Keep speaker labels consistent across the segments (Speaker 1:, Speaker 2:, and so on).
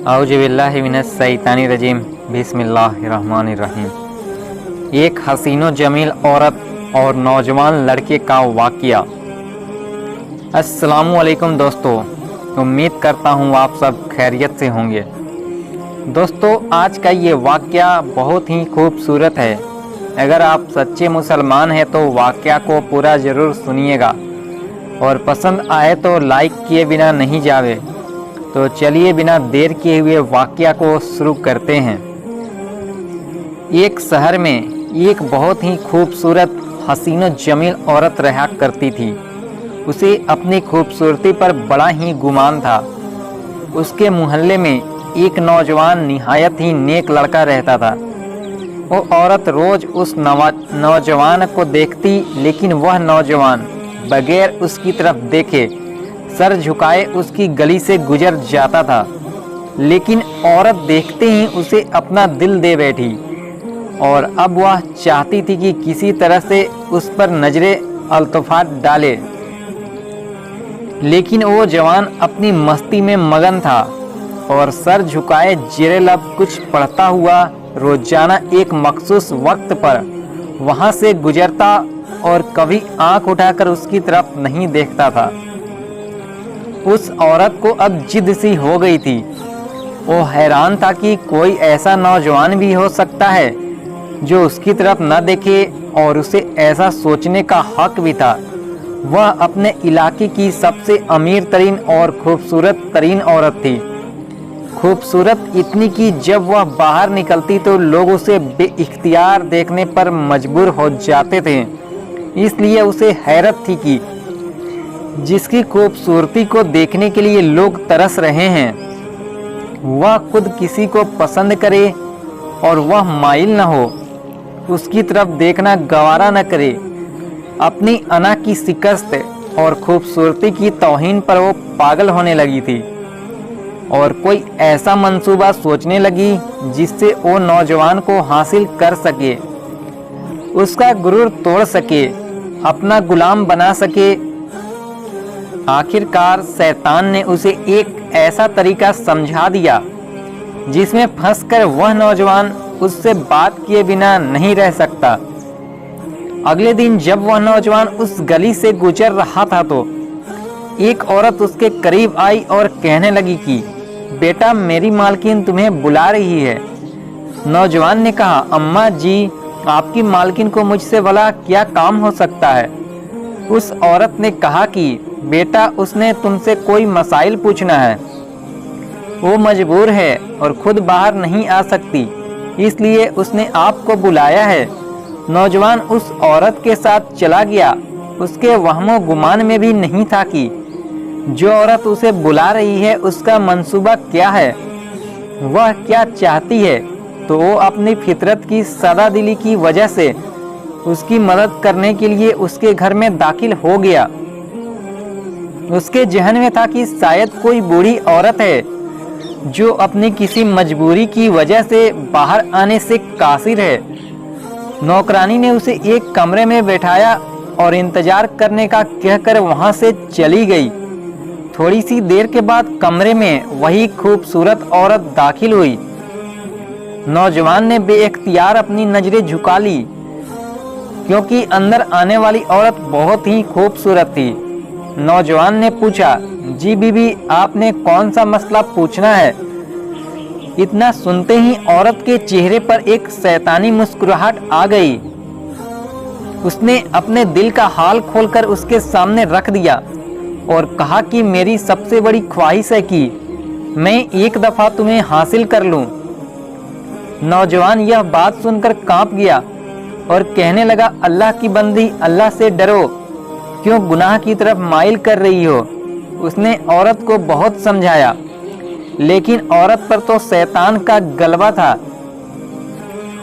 Speaker 1: औज़ु बिल्लाहि मिनश शैतानिर रजीम बिस्मिल्लाहिर्रहमानिर्रहीम। एक हसीनो जमील औरत और नौजवान लड़के का वाक़या। अस्सलामु अलैकुम दोस्तों, उम्मीद करता हूँ आप सब खैरियत से होंगे। दोस्तों, आज का ये वाक़या बहुत ही खूबसूरत है। अगर आप सच्चे मुसलमान हैं तो वाक़या को पूरा ज़रूर सुनिएगा और पसंद आए तो लाइक किए बिना नहीं जावे। तो चलिए बिना देर किए हुए वाक़या को शुरू करते हैं। एक शहर में एक बहुत ही खूबसूरत हसीनो जमील औरत रहा करती थी। उसे अपनी खूबसूरती पर बड़ा ही गुमान था। उसके मोहल्ले में एक नौजवान निहायत ही नेक लड़का रहता था। वो औरत रोज़ उस नौजवान को देखती, लेकिन वह नौजवान बगैर उसकी तरफ देखे सर झुकाए उसकी गली से गुजर जाता था। लेकिन औरत देखते ही उसे अपना दिल दे बैठी और अब वह चाहती थी कि किसी तरह से उस पर नजरे अल्तफात डाले। लेकिन वो जवान अपनी मस्ती में मगन था और सर झुकाए जेरे लब कुछ पढ़ता हुआ रोजाना एक मखसूस वक्त पर वहां से गुजरता और कभी आंख उठाकर उसकी तरफ नहीं देखता था। उस औरत को अब जिद सी हो गई थी। वो हैरान था कि कोई ऐसा नौजवान भी हो सकता है जो उसकी तरफ न देखे, और उसे ऐसा सोचने का हक भी था। वह अपने इलाके की सबसे अमीर तरीन और खूबसूरत तरीन औरत थी। खूबसूरत इतनी कि जब वह बाहर निकलती तो लोग उसे बेइख्तियार देखने पर मजबूर हो जाते थे। इसलिए उसे हैरत थी कि जिसकी खूबसूरती को देखने के लिए लोग तरस रहे हैं, वह खुद किसी को पसंद करे और वह माइल न हो, उसकी तरफ देखना गवारा न करे। अपनी अना की शिकस्त और खूबसूरती की तौहीन पर वो पागल होने लगी थी और कोई ऐसा मंसूबा सोचने लगी जिससे वो नौजवान को हासिल कर सके, उसका गुरूर तोड़ सके, अपना गुलाम बना सके। आखिरकार शैतान ने उसे एक ऐसा तरीका समझा दिया जिसमें फंसकर वह नौजवान उससे बात किए बिना नहीं रह सकता। अगले दिन जब वह नौजवान उस गली से गुजर रहा था तो एक औरत उसके करीब आई और कहने लगी कि बेटा, मेरी मालकिन तुम्हें बुला रही है। नौजवान ने कहा, अम्मा जी, आपकी मालकिन को मुझसे भला क्या काम हो सकता है। उस औरत ने कहा कि बेटा, उसने तुमसे कोई मसाइल पूछना है। वो मजबूर है और खुद बाहर नहीं आ सकती, इसलिए उसने आपको बुलाया है। नौजवान उस औरत के साथ चला गया। उसके वहमो गुमान में भी नहीं था कि जो औरत उसे बुला रही है उसका मंसूबा क्या है, वह क्या चाहती है। तो वो अपनी फितरत की सादा दिली की वजह से उसकी मदद करने के लिए उसके घर में दाखिल हो गया। उसके जहन में था कि शायद कोई बूढ़ी औरत है जो अपनी किसी मजबूरी की वजह से बाहर आने से कासिर है। नौकरानी ने उसे एक कमरे में बैठाया और इंतजार करने का कहकर वहां से चली गई। थोड़ी सी देर के बाद कमरे में वही खूबसूरत औरत दाखिल हुई। नौजवान ने बेइख्तियार अपनी नजरें झुका ली क्योंकि अंदर आने वाली औरत बहुत ही खूबसूरत थी। नौजवान ने पूछा, जी बीबी, आपने कौन सा मसला पूछना है। इतना सुनते ही औरत के चेहरे पर एक शैतानी मुस्कुराहट आ गई। उसने अपने दिल का हाल खोलकर उसके सामने रख दिया और कहा कि मेरी सबसे बड़ी ख्वाहिश है कि मैं एक दफा तुम्हें हासिल कर लूं। नौजवान यह बात सुनकर कांप गया और कहने लगा, अल्लाह की बंदी, अल्लाह से डरो, क्यों गुनाह की तरफ माइल कर रही हो। उसने औरत को बहुत समझाया, लेकिन औरत पर तो शैतान का गलबा था।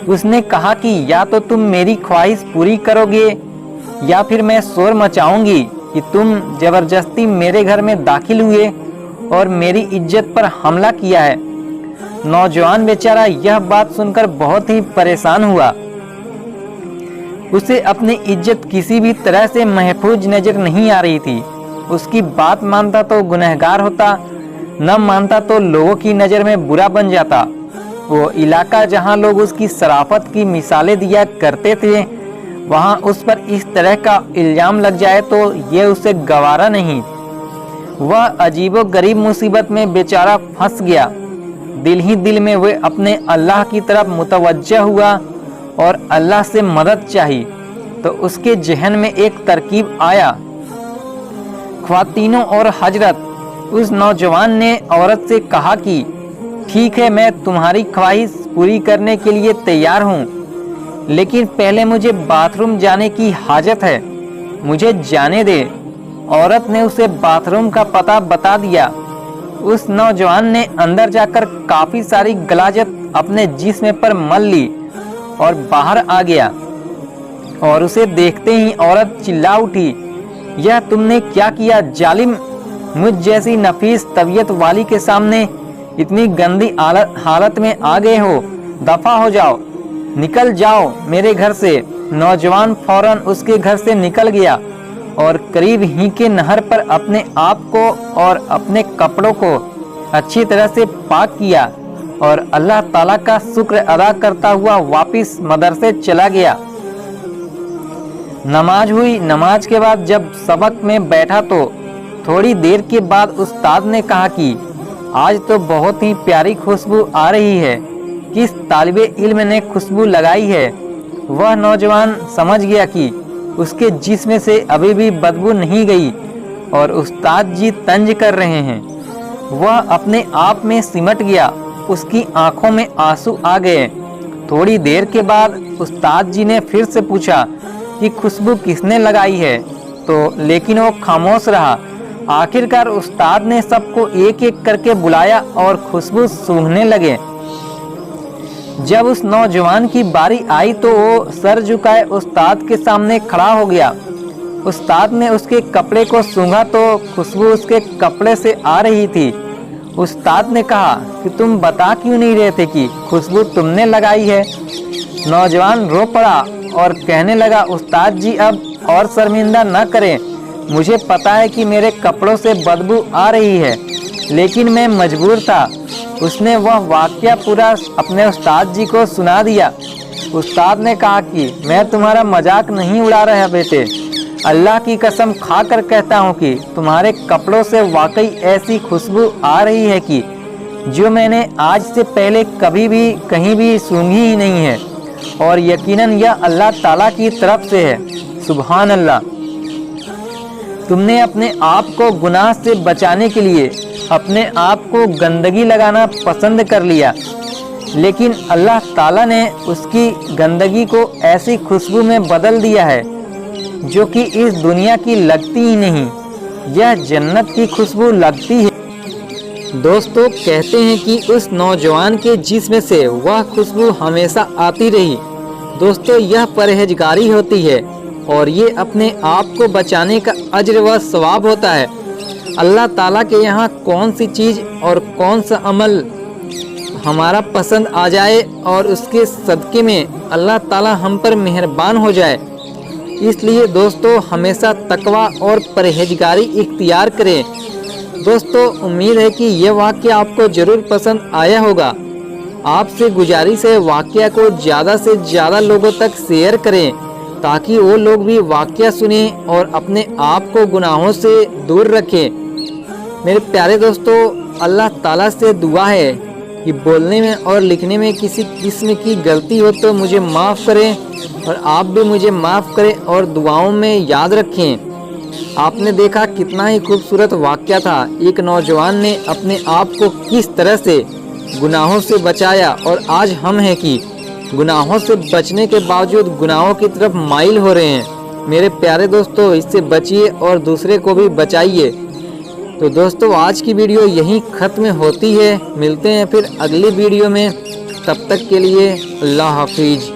Speaker 1: उसने कहा कि या तो तुम मेरी ख्वाहिश पूरी करोगे या फिर मैं शोर मचाऊंगी कि तुम जबरदस्ती मेरे घर में दाखिल हुए और मेरी इज्जत पर हमला किया है। नौजवान बेचारा यह बात सुनकर बहुत ही परेशान हुआ। उसे अपनी इज्जत किसी भी तरह से महफूज नजर नहीं आ रही थी। उसकी बात मानता तो गुनहगार होता, न मानता तो लोगों की नज़र में बुरा बन जाता। वो इलाका जहाँ लोग उसकी शराफत की मिसालें दिया करते थे, वहाँ उस पर इस तरह का इल्ज़ाम लग जाए तो ये उसे गवारा नहीं। वह अजीबोगरीब मुसीबत में बेचारा फंस गया। दिल ही दिल में वह अपने अल्लाह की तरफ मुतवज्जह हुआ और अल्लाह से मदद चाही। तो उसके जहन में एक तरकीब आया। ख्वातीनों और हजरत, उस नौजवान ने औरत से कहा कि ठीक है, मैं तुम्हारी ख्वाहिश पूरी करने के लिए तैयार हूँ, लेकिन पहले मुझे बाथरूम जाने की हाजत है, मुझे जाने दे। औरत ने उसे बाथरूम का पता बता दिया। उस नौजवान ने अंदर जाकर काफ़ी सारी गलाजत अपने जिस्म पर मल ली और बाहर आ गया। और उसे देखते ही औरत चिल्ला उठी, यह तुमने क्या किया जालिम? मुझ जैसी नफीस तबीयत वाली के सामने इतनी गंदी हालत में आ गए हो, दफा हो जाओ, निकल जाओ मेरे घर से। नौजवान फौरन उसके घर से निकल गया और करीब ही के नहर पर अपने आप को और अपने कपड़ों को अच्छी तरह से पाक किया और अल्लाह ताला का शुक्र अदा करता हुआ वापस मदरसे चला गया। नमाज हुई। नमाज के बाद जब सबक में बैठा तो थोड़ी देर के बाद उस्ताद ने कहा कि आज तो बहुत ही प्यारी खुशबू आ रही है, किस तालिबे इल्म ने खुशबू लगाई है? वह नौजवान समझ गया कि उसके जिस्म से अभी भी बदबू नहीं गई और उस्ताद जी तंज कर रहे हैं। वह अपने आप में सिमट गया, उसकी आंखों में आंसू आ गए। थोड़ी देर के बाद उस्ताद जी ने फिर से पूछा कि खुशबू किसने लगाई है, तो लेकिन वो खामोश रहा। आखिरकार उस्ताद ने सबको एक एक करके बुलाया और खुशबू सूंघने लगे। जब उस नौजवान की बारी आई तो वो सर झुकाए उस्ताद के सामने खड़ा हो गया। उस्ताद ने उसके कपड़े को सूंघा तो खुशबू उसके कपड़े से आ रही थी। उस्ताद ने कहा कि तुम बता क्यों नहीं रहे थे कि खुशबू तुमने लगाई है? नौजवान रो पड़ा और कहने लगा, उस्ताद जी अब और शर्मिंदा न करें, मुझे पता है कि मेरे कपड़ों से बदबू आ रही है, लेकिन मैं मजबूर था। उसने वह वाकया पूरा अपने उस्ताद जी को सुना दिया। उस्ताद ने कहा कि मैं तुम्हारा मजाक नहीं उड़ा रहा बेटे, अल्लाह की कसम खाकर कहता हूँ कि तुम्हारे कपड़ों से वाकई ऐसी खुशबू आ रही है कि जो मैंने आज से पहले कभी भी कहीं भी सूंघी ही नहीं है, और यकीनन यह अल्लाह ताला की तरफ से है। सुभान अल्लाह। तुमने अपने आप को गुनाह से बचाने के लिए अपने आप को गंदगी लगाना पसंद कर लिया, लेकिन अल्लाह ताला ने उसकी गंदगी को ऐसी खुशबू में बदल दिया है जो कि इस दुनिया की लगती ही नहीं, यह जन्नत की खुशबू लगती है। दोस्तों, कहते हैं कि उस नौजवान के जिस्म से वह खुशबू हमेशा आती रही। दोस्तों, यह परहेजगारी होती है और ये अपने आप को बचाने का अज्र व सवाब होता है। अल्लाह ताला के यहाँ कौन सी चीज़ और कौन सा अमल हमारा पसंद आ जाए और उसके सदक़े में अल्लाह ताला हम पर मेहरबान हो जाए। इसलिए दोस्तों, हमेशा तकवा और परहेजगारी इख्तियार करें। दोस्तों, उम्मीद है कि यह वाक़या आपको ज़रूर पसंद आया होगा। आपसे गुजारिश है वाक़या को ज़्यादा से ज़्यादा लोगों तक शेयर करें ताकि वो लोग भी वाक़या सुनें और अपने आप को गुनाहों से दूर रखें। मेरे प्यारे दोस्तों, अल्लाह ताला से दुआ है कि बोलने में और लिखने में किसी किस्म की गलती हो तो मुझे माफ़ करें और आप भी मुझे माफ़ करें और दुआओं में याद रखें। आपने देखा कितना ही खूबसूरत वाक़या था। एक नौजवान ने अपने आप को किस तरह से गुनाहों से बचाया और आज हम हैं कि गुनाहों से बचने के बावजूद गुनाहों की तरफ माइल हो रहे हैं। मेरे प्यारे दोस्तों, इससे बचिए और दूसरे को भी बचाइए। तो दोस्तों, आज की वीडियो यहीं ख़त्म होती है। मिलते हैं फिर अगली वीडियो में, तब तक के लिए अल्लाह हाफिज़।